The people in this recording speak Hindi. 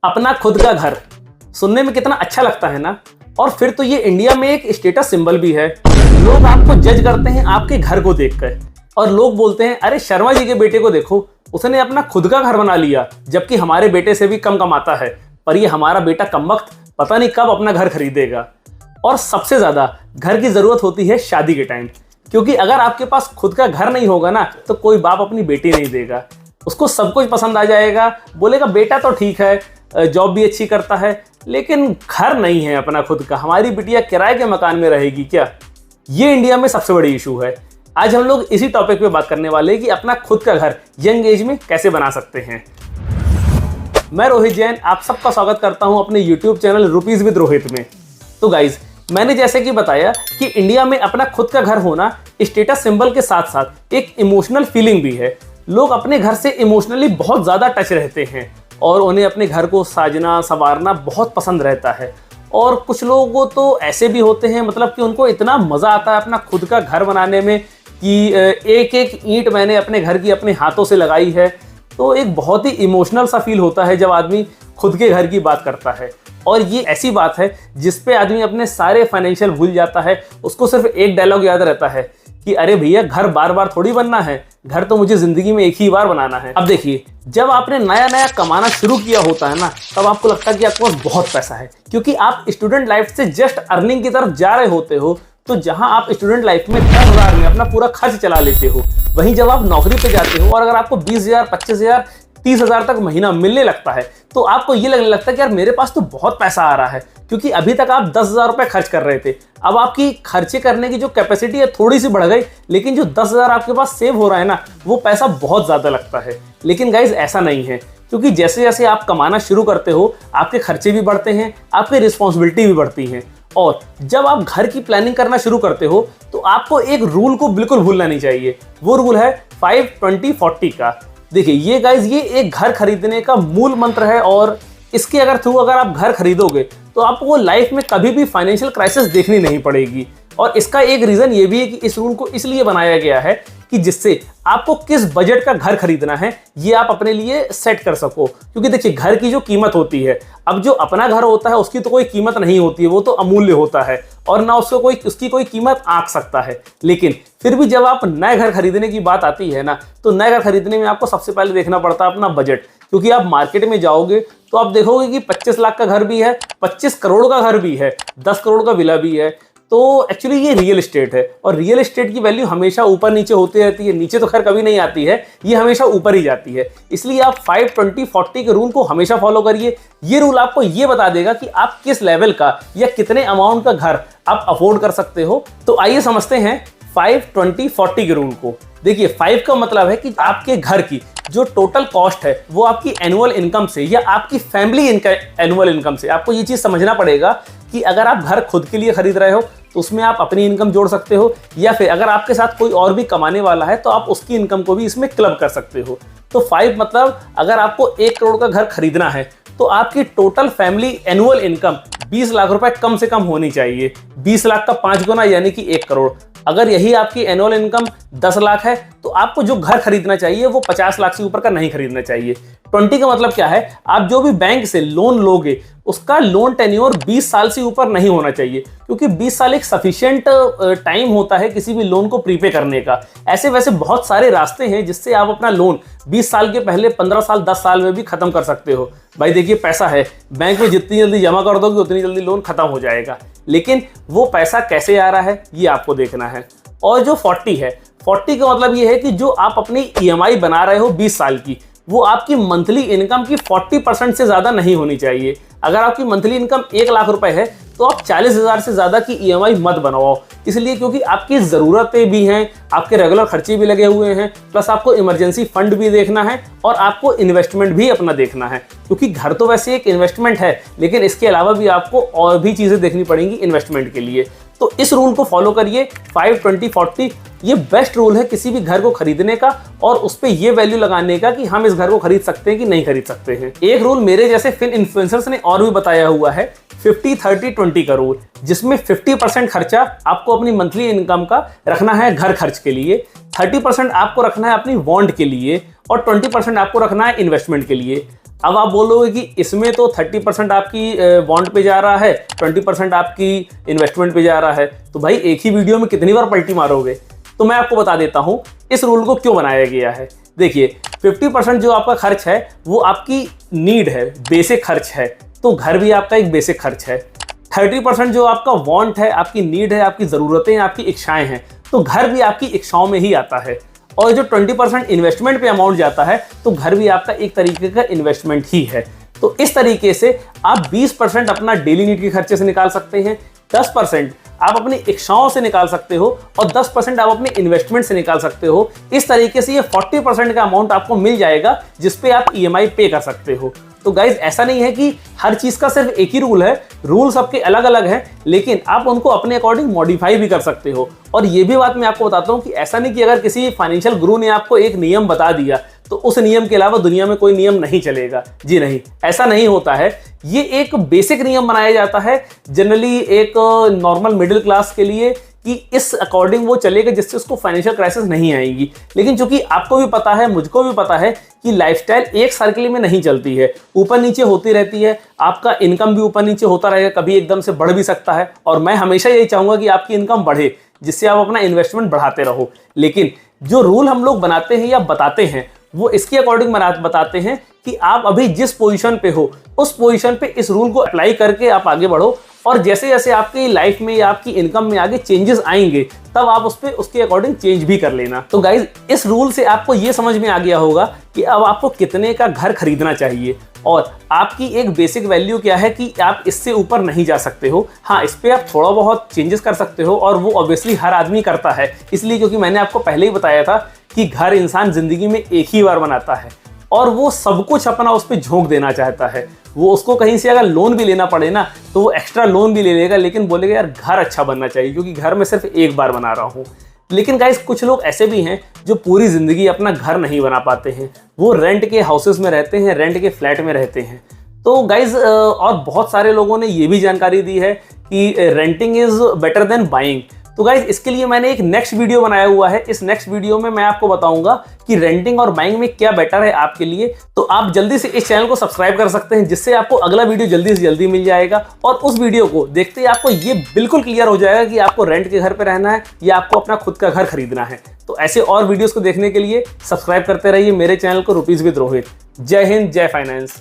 अपना खुद का घर सुनने में कितना अच्छा लगता है ना। और फिर तो ये इंडिया में एक स्टेटस सिंबल भी है। लोग आपको जज करते हैं आपके घर को देखकर, और लोग बोलते हैं अरे शर्मा जी के बेटे को देखो, उसने अपना खुद का घर बना लिया, जबकि हमारे बेटे से भी कम कमाता है, पर ये हमारा बेटा कमबख्त पता नहीं कब अपना घर खरीदेगा। और सबसे ज्यादा घर की जरूरत होती है शादी के टाइम, क्योंकि अगर आपके पास खुद का घर नहीं होगा ना तो कोई बाप अपनी बेटी नहीं देगा। उसको सब कुछ पसंद आ जाएगा, बोलेगा बेटा तो ठीक है, जॉब भी अच्छी करता है, लेकिन घर नहीं है अपना खुद का, हमारी बिटिया किराए के मकान में रहेगी क्या। ये इंडिया में सबसे बड़ी इशू है। आज हम लोग इसी टॉपिक पे बात करने वाले हैं कि अपना खुद का घर यंग एज में कैसे बना सकते हैं। मैं रोहित जैन आप सबका स्वागत करता हूं अपने YouTube channel rupees with Rohit में। तो गाइज, मैंने जैसे कि बताया कि इंडिया में अपना खुद का घर होना स्टेटस सिंबल के साथ साथ एक इमोशनल फीलिंग भी है। लोग अपने घर से इमोशनली बहुत ज़्यादा टच रहते हैं और उन्हें अपने घर को साजना संवारना बहुत पसंद रहता है। और कुछ लोगों तो ऐसे भी होते हैं, मतलब कि उनको इतना मज़ा आता है अपना खुद का घर बनाने में कि एक एक ईंट मैंने अपने घर की अपने हाथों से लगाई है। तो एक बहुत ही इमोशनल सा फील होता है जब आदमी खुद के घर की बात करता है। और ये ऐसी बात है जिस पे आदमी अपने सारे फाइनेंशियल भूल जाता है। उसको सिर्फ एक डायलॉग याद रहता है कि अरे भैया घर बार बार थोड़ी बनना है, घर तो मुझे जिंदगी में एक ही बार बनाना है। अब देखिए, जब आपने नया नया कमाना शुरू किया होता है ना, तब आपको लगता है कि आपके पास बहुत पैसा है, क्योंकि आप स्टूडेंट लाइफ से जस्ट अर्निंग की तरफ जा रहे होते हो। तो जहां आप स्टूडेंट लाइफ में 10,000 में अपना पूरा खर्च चला लेते हो, वहीं जब आप नौकरी पे जाते हो और अगर आपको 20,000, 25,000, 30,000 तक महीना मिलने लगता है, तो आपको ये लगने लगता है कि यार मेरे पास तो बहुत पैसा आ रहा है, क्योंकि अभी तक आप 10,000 रुपये खर्च कर रहे थे। अब आपकी खर्चे करने की जो कैपेसिटी है थोड़ी सी बढ़ गई, लेकिन जो 10,000 आपके पास सेव हो रहा है ना, वो पैसा बहुत ज़्यादा लगता है। लेकिन गाइज ऐसा नहीं है, क्योंकि जैसे जैसे आप कमाना शुरू करते हो आपके खर्चे भी बढ़ते हैं, आपकी रिस्पॉन्सिबिलिटी भी बढ़ती हैं। और जब आप घर की प्लानिंग करना शुरू करते हो तो आपको एक रूल को बिल्कुल भूलना नहीं चाहिए। वो रूल है 5-20-40 का। देखिए ये गाइज, ये एक घर खरीदने का मूल मंत्र है, और इसके अगर आप घर खरीदोगे तो आपको लाइफ में कभी भी फाइनेंशियल क्राइसिस देखनी नहीं पड़ेगी। और इसका एक रीजन ये भी है कि इस रूल को इसलिए बनाया गया है कि जिससे आपको किस बजट का घर खरीदना है ये आप अपने लिए सेट कर सको। क्योंकि देखिए, घर की जो कीमत होती है, अब जो अपना घर होता है उसकी तो कोई कीमत नहीं होती है, वो तो अमूल्य होता है और ना उसकी कोई कीमत आंक सकता है। लेकिन फिर भी जब आप नए घर खरीदने की बात आती है ना, तो नए घर खरीदने में आपको सबसे पहले देखना पड़ता है अपना बजट। क्योंकि आप मार्केट में जाओगे तो आप देखोगे कि 25 लाख का घर भी है, 25 करोड़ का घर भी है, 10 करोड़ का विला भी है। तो एक्चुअली ये रियल एस्टेट है, और रियल एस्टेट की वैल्यू हमेशा ऊपर नीचे होती रहती है, नीचे तो खैर कभी नहीं आती है, ये हमेशा ऊपर ही जाती है। इसलिए आप 5-20-40 के रूल को हमेशा फॉलो करिए। ये रूल आपको ये बता देगा कि आप किस लेवल का या कितने अमाउंट का घर आप अफोर्ड कर सकते हो। तो आइए समझते हैं 5-20-40 के रूल को। देखिए, 5 का मतलब है कि आपके घर की जो टोटल कॉस्ट है वो आपकी एनुअल इनकम से या आपकी फैमिली एनुअल इनकम से। आपको ये चीज समझना पड़ेगा कि अगर आप घर खुद के लिए खरीद रहे हो तो उसमें आप अपनी इनकम जोड़ सकते हो, या फिर अगर आपके साथ कोई और भी कमाने वाला है तो आप उसकी इनकम को भी इसमें क्लब कर सकते हो। तो 5 मतलब अगर आपको 1 करोड़ का घर खरीदना है तो आपकी total family annual income 20 lakh रुपए कम से कम होनी चाहिए। 20 लाख का 5 गुना यानी कि 1 करोड़। अगर यही आपकी एनुअल इनकम 10 लाख है तो आपको जो घर खरीदना चाहिए वो 50 लाख से ऊपर का नहीं खरीदना चाहिए। 20 का मतलब क्या है, आप जो भी बैंक से लोन लोगे उसका लोन टेन्योर 20 साल से ऊपर नहीं होना चाहिए, क्योंकि 20 साल एक सफिशिएंट टाइम होता है किसी भी लोन को प्रीपे करने का। ऐसे वैसे बहुत सारे रास्ते हैं जिससे आप अपना लोन 20 साल के पहले 15 साल 10 साल में भी खत्म कर सकते हो। भाई देखिए, पैसा है बैंक में, जितनी जल्दी जमा कर दोगे उतनी जल्दी लोन खत्म हो जाएगा। लेकिन वो पैसा कैसे आ रहा है ये आपको देखना है। और जो 40 है, 40 का मतलब ये है कि जो आप अपनी EMI बना रहे हो 20 साल की, वो आपकी मंथली इनकम की 40% से ज़्यादा नहीं होनी चाहिए। अगर आपकी मंथली इनकम 1 लाख रुपए है तो आप 40,000 से ज़्यादा की EMI मत बनवाओ। इसलिए क्योंकि आपकी ज़रूरतें भी हैं, आपके रेगुलर खर्चे भी लगे हुए हैं, प्लस आपको इमरजेंसी फंड भी देखना है और आपको इन्वेस्टमेंट भी अपना देखना है। क्योंकि घर तो वैसे एक इन्वेस्टमेंट है, लेकिन इसके अलावा भी आपको और भी चीज़ें देखनी पड़ेंगी इन्वेस्टमेंट के लिए। तो इस रूल को फॉलो करिए, 5-20-40। ये बेस्ट रूल है किसी भी घर को खरीदने का और उस पर ये वैल्यू लगाने का कि हम इस घर को खरीद सकते हैं कि नहीं खरीद सकते हैं। एक रूल मेरे जैसे फिन इन्फ्लुएंसर्स ने और भी बताया हुआ है, 50-30-20 का रूल, जिसमें 50% खर्चा आपको अपनी मंथली इनकम का रखना है घर खर्च के लिए, 30% आपको रखना है अपनी वांट के लिए और 20% आपको रखना है इन्वेस्टमेंट के लिए। अब आप बोलोगे कि इसमें तो 30% आपकी वांट पे जा रहा है, 20% आपकी इन्वेस्टमेंट पे जा रहा है, तो भाई एक ही वीडियो में कितनी बार पलटी मारोगे? तो मैं आपको बता देता हूं इस रूल को क्यों बनाया गया है। देखिए 50% जो आपका खर्च है वो आपकी नीड है, बेसिक खर्च है, तो घर भी आपका एक बेसिक खर्च है। 30% जो आपका वांट है, आपकी नीड है, आपकी ज़रूरतें हैं, आपकी इच्छाएं हैं, तो घर भी आपकी इच्छाओं में ही आता है। और जो 20% इन्वेस्टमेंट पे अमाउंट जाता है तो घर भी आपका एक तरीके का इन्वेस्टमेंट ही है। तो इस तरीके से आप 20% अपना डेली नीड के खर्चे से निकाल सकते हैं, 10% आप अपनी इच्छाओं से निकाल सकते हो और 10% आप अपने इन्वेस्टमेंट से निकाल सकते हो। इस तरीके से ये 40% का अमाउंट आपको मिल जाएगा जिस पे आप EMI पे कर सकते हो। तो गाइज ऐसा नहीं है कि हर चीज का सिर्फ एक ही रूल है, रूल सबके अलग अलग हैं, लेकिन आप उनको अपने अकॉर्डिंग मॉडिफाई भी कर सकते हो। और ये भी बात मैं आपको बताता हूँ कि ऐसा नहीं कि अगर किसी फाइनेंशियल गुरु ने आपको एक नियम बता दिया तो उस नियम के अलावा दुनिया में कोई नियम नहीं चलेगा। जी नहीं, ऐसा नहीं होता है। ये एक बेसिक नियम बनाया जाता है जनरली एक नॉर्मल मिडिल क्लास के लिए कि इस अकॉर्डिंग वो चलेगा जिससे उसको फाइनेंशियल क्राइसिस नहीं आएगी। लेकिन चूंकि आपको भी पता है, मुझको भी पता है कि लाइफस्टाइल एक सर्किल में नहीं चलती है, ऊपर नीचे होती रहती है। आपका इनकम भी ऊपर नीचे होता रहेगा, कभी एकदम से बढ़ भी सकता है। और मैं हमेशा यही चाहूंगा कि आपकी इनकम बढ़े जिससे आप अपना इन्वेस्टमेंट बढ़ाते रहो। लेकिन जो रूल हम लोग बनाते हैं या बताते हैं वो इसके अकॉर्डिंग बताते हैं कि आप अभी जिस पोजीशन पे हो उस पोजीशन पे इस रूल को अप्लाई करके आप आगे बढ़ो। और जैसे जैसे आपकी लाइफ में या आपकी इनकम में आगे चेंजेस आएंगे तब आप उस पे उसके अकॉर्डिंग चेंज भी कर लेना। तो गाइज इस रूल से आपको ये समझ में आ गया होगा कि अब आपको कितने का घर खरीदना चाहिए और आपकी एक बेसिक वैल्यू क्या है कि आप इससे ऊपर नहीं जा सकते हो। हाँ, इस पे आप थोड़ा बहुत चेंजेस कर सकते हो और वो ऑब्वियसली हर आदमी करता है, इसलिए क्योंकि मैंने आपको पहले ही बताया था कि घर इंसान जिंदगी में एक ही बार बनाता है और वो सब कुछ अपना उस पर झोंक देना चाहता है। वो उसको कहीं से अगर लोन भी लेना पड़े ना तो वो एक्स्ट्रा लोन भी ले लेगा, लेकिन बोलेगा यार घर अच्छा बनना चाहिए क्योंकि घर में सिर्फ एक बार बना रहा हूँ। लेकिन गाइस कुछ लोग ऐसे भी हैं जो पूरी जिंदगी अपना घर नहीं बना पाते हैं, वो रेंट के हाउसेस में रहते हैं, रेंट के फ्लैट में रहते हैं। तो गाइज और बहुत सारे लोगों ने ये भी जानकारी दी है कि renting is better than buying. तो गाइज इसके लिए मैंने एक नेक्स्ट वीडियो बनाया हुआ है। इस नेक्स्ट वीडियो में मैं आपको बताऊंगा कि रेंटिंग और बाइंग में क्या बेटर है आपके लिए। तो आप जल्दी से इस चैनल को सब्सक्राइब कर सकते हैं जिससे आपको अगला वीडियो जल्दी से जल्दी मिल जाएगा। और उस वीडियो को देखते ही आपको ये बिल्कुल क्लियर हो जाएगा कि आपको रेंट के घर पे रहना है या आपको अपना खुद का घर खरीदना है। तो ऐसे और वीडियोस को देखने के लिए सब्सक्राइब करते रहिए मेरे चैनल को रुपीज विद रोहित। जय हिंद, जय फाइनेंस।